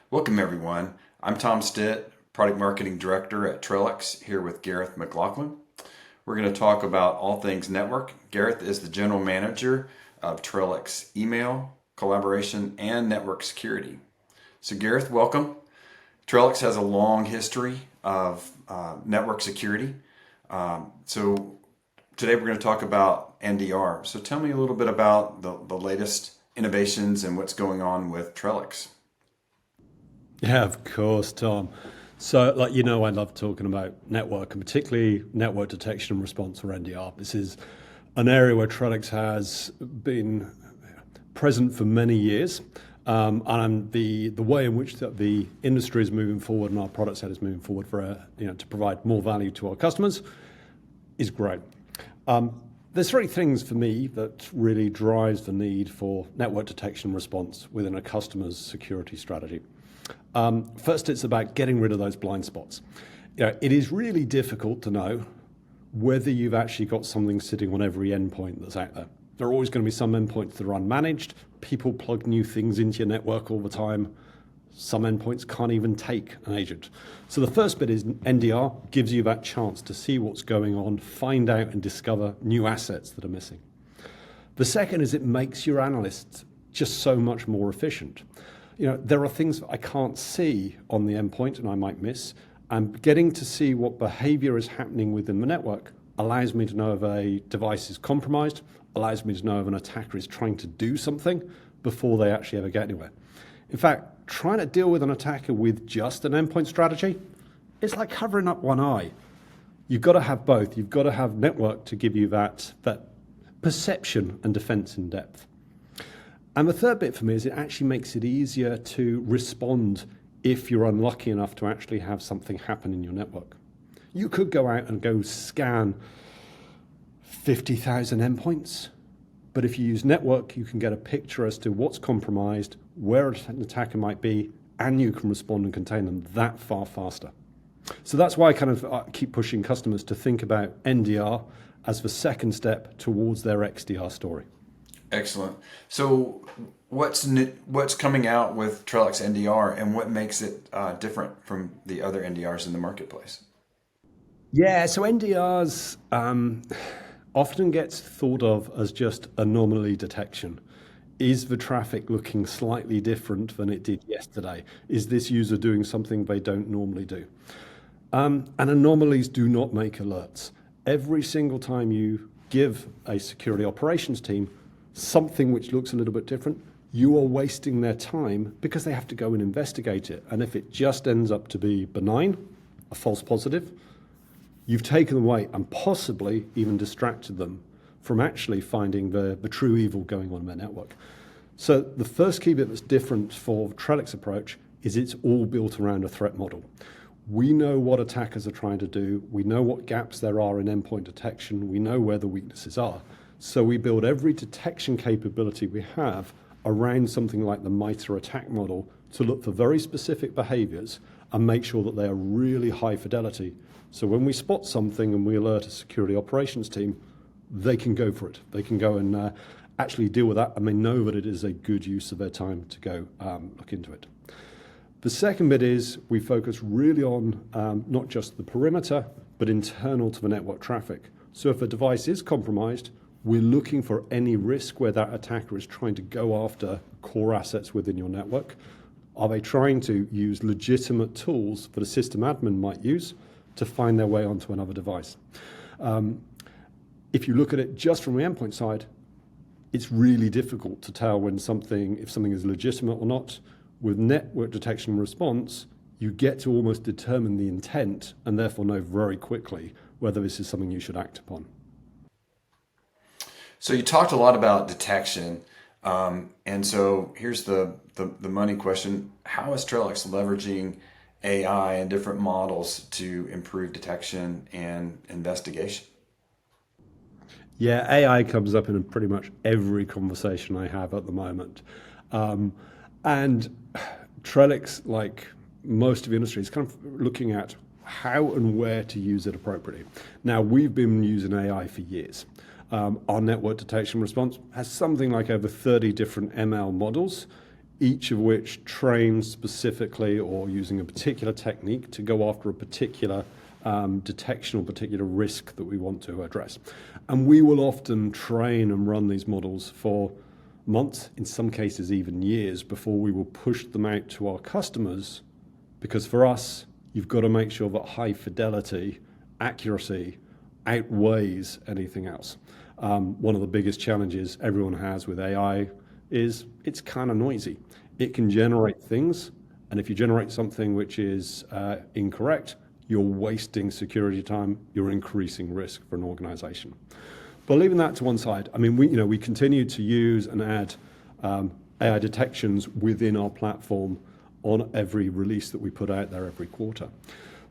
Welcome everyone. I'm Tom Stitt, Product Marketing Director at Trellix, here with Gareth McLaughlin. We're going to talk about all things network. Gareth is the General Manager of Trellix Email, Collaboration, and Network Security. So Gareth, welcome. Trellix has a long history of network security. So today we're going to talk about NDR. So tell me a little bit about the latest innovations and what's going on with Trellix. Yeah, of course, Tom. So, I love talking about network and particularly network detection and response, or NDR. This is an area where Trellix has been present for many years. And the way in which the industry is moving forward and our product set is moving forward to provide more value to our customers is great. There's three things for me that really drives the need for network detection and response within a customer's security strategy. First, it's about getting rid of those blind spots. It is really difficult to know whether you've actually got something sitting on every endpoint that's out there. There are always going to be some endpoints that are unmanaged. People plug new things into your network all the time. Some endpoints can't even take an agent. So the first bit is NDR gives you that chance to see what's going on, find out and discover new assets that are missing. The second is it makes your analysts just so much more efficient. There are things that I can't see on the endpoint and I might miss, and getting to see what behavior is happening within the network allows me to know if a device is compromised, allows me to know if an attacker is trying to do something before they actually ever get anywhere. In fact, trying to deal with an attacker with just an endpoint strategy, it's like covering up one eye. You've got to have both. You've got to have network to give you that perception and defense in depth. And the third bit for me is it actually makes it easier to respond if you're unlucky enough to actually have something happen in your network. You could go out and go scan 50,000 endpoints, but if you use network, you can get a picture as to what's compromised, where an attacker might be, and you can respond and contain them that far faster. So that's why I keep pushing customers to think about NDR as the second step towards their XDR story. Excellent. So what's coming out with Trellix NDR and what makes it different from the other NDRs in the marketplace? Yeah, so NDRs often gets thought of as just anomaly detection. Is the traffic looking slightly different than it did yesterday? Is this user doing something they don't normally do? And anomalies do not make alerts. Every single time you give a security operations team something which looks a little bit different, you are wasting their time because they have to go and investigate it. And if it just ends up to be benign, a false positive, you've taken them away and possibly even distracted them from actually finding the true evil going on in their network. So the first key bit that's different for Trellix approach is it's all built around a threat model. We know what attackers are trying to do. We know what gaps there are in endpoint detection. We know where the weaknesses are. So we build every detection capability we have around something like the MITRE attack model to look for very specific behaviors and make sure that they are really high fidelity. So when we spot something and we alert a security operations team, they can go for it. They can go and actually deal with that, and they know that it is a good use of their time to go look into it. The second bit is we focus really on not just the perimeter, but internal to the network traffic. So if a device is compromised, we're looking for any risk where that attacker is trying to go after core assets within your network. Are they trying to use legitimate tools that a system admin might use to find their way onto another device? If you look at it just from the endpoint side, it's really difficult to tell if something is legitimate or not. With network detection and response, you get to almost determine the intent and therefore know very quickly whether this is something you should act upon. So you talked a lot about detection, and so here's the money question. How is Trellix leveraging AI and different models to improve detection and investigation? Yeah, AI comes up in pretty much every conversation I have at the moment. And Trellix, like most of the industry, is kind of looking at how and where to use it appropriately. Now, we've been using AI for years. Our network detection response has something like over 30 different ML models each of which trains specifically or using a particular technique to go after a particular detection or particular risk that we want to address. And we will often train and run these models for months, in some cases even years, before we will push them out to our customers, because for us, you've got to make sure that high fidelity, accuracy outweighs anything else. One of the biggest challenges everyone has with AI is it's kind of noisy. It can generate things, and if you generate something which is incorrect, you're wasting security time, you're increasing risk for an organization. But leaving that to one side, I mean, we continue to use and add AI detections within our platform on every release that we put out there every quarter.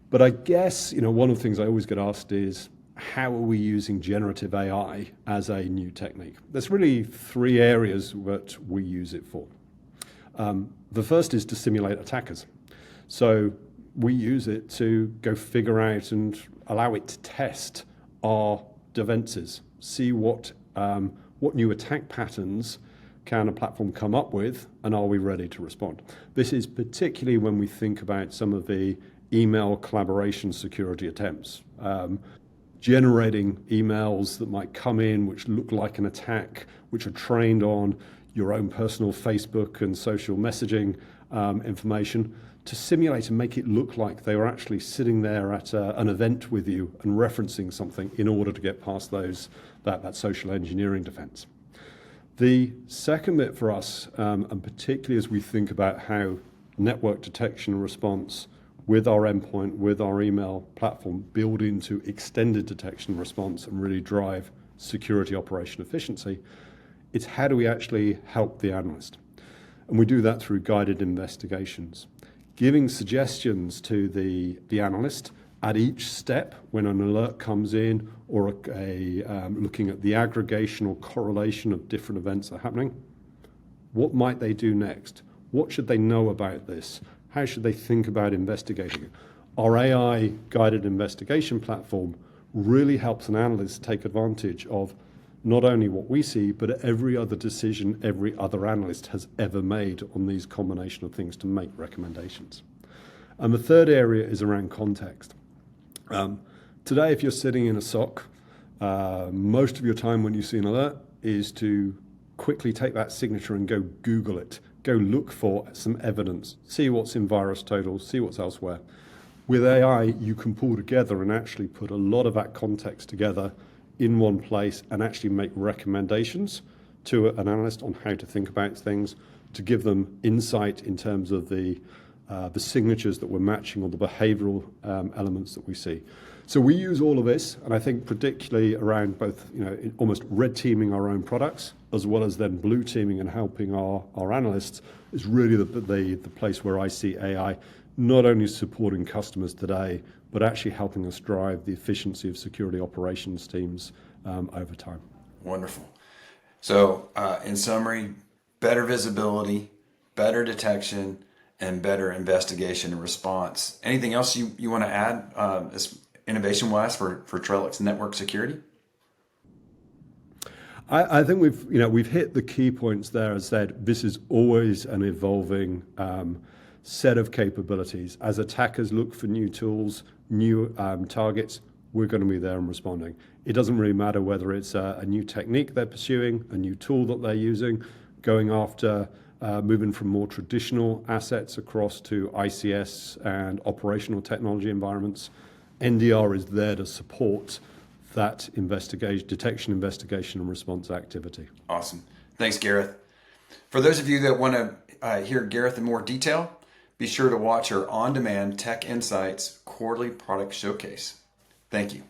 But I guess, one of the things I always get asked is, how are we using generative AI as a new technique? There's really three areas that we use it for. The first is to simulate attackers. So we use it to go figure out and allow it to test our defenses, see what new attack patterns can a platform come up with, and are we ready to respond? This is particularly when we think about some of the email collaboration security attempts. Generating emails that might come in which look like an attack, which are trained on your own personal Facebook and social messaging information, to simulate and make it look like they were actually sitting there at an event with you and referencing something in order to get past that social engineering defense. The second bit for us, and particularly as we think about how network detection and response with our endpoint, with our email platform, build into extended detection and response and really drive security operation efficiency, it's how do we actually help the analyst? And we do that through guided investigations, giving suggestions to the analyst at each step when an alert comes in, or looking at the aggregation or correlation of different events that are happening. What might they do next? What should they know about this? How should they think about investigating it? Our AI guided investigation platform really helps an analyst take advantage of not only what we see, but every other decision every other analyst has ever made on these combination of things to make recommendations. And the third area is around context. Today, if you're sitting in a SOC, most of your time when you see an alert is to quickly take that signature and go Google it. Go look for some evidence, see what's in VirusTotal, see what's elsewhere. With AI, you can pull together and actually put a lot of that context together in one place and actually make recommendations to an analyst on how to think about things, to give them insight in terms of the signatures that we're matching or the behavioral elements that we see. So we use all of this, and I think particularly around both, almost red teaming our own products, as well as then blue teaming and helping our analysts, is really the place where I see AI not only supporting customers today, but actually helping us drive the efficiency of security operations teams over time. Wonderful. So in summary, better visibility, better detection, and better investigation and response. Anything else you want to add innovation-wise for Trellix network security? I think we've hit the key points there. As said, this is always an evolving set of capabilities. As attackers look for new tools, new targets, we're going to be there and responding. It doesn't really matter whether it's a new technique they're pursuing, a new tool that they're using, going after moving from more traditional assets across to ICS and operational technology environments. NDR is there to support that detection, investigation, and response activity. Awesome. Thanks, Gareth. For those of you that want to hear Gareth in more detail, be sure to watch our on-demand Tech Insights quarterly product showcase. Thank you.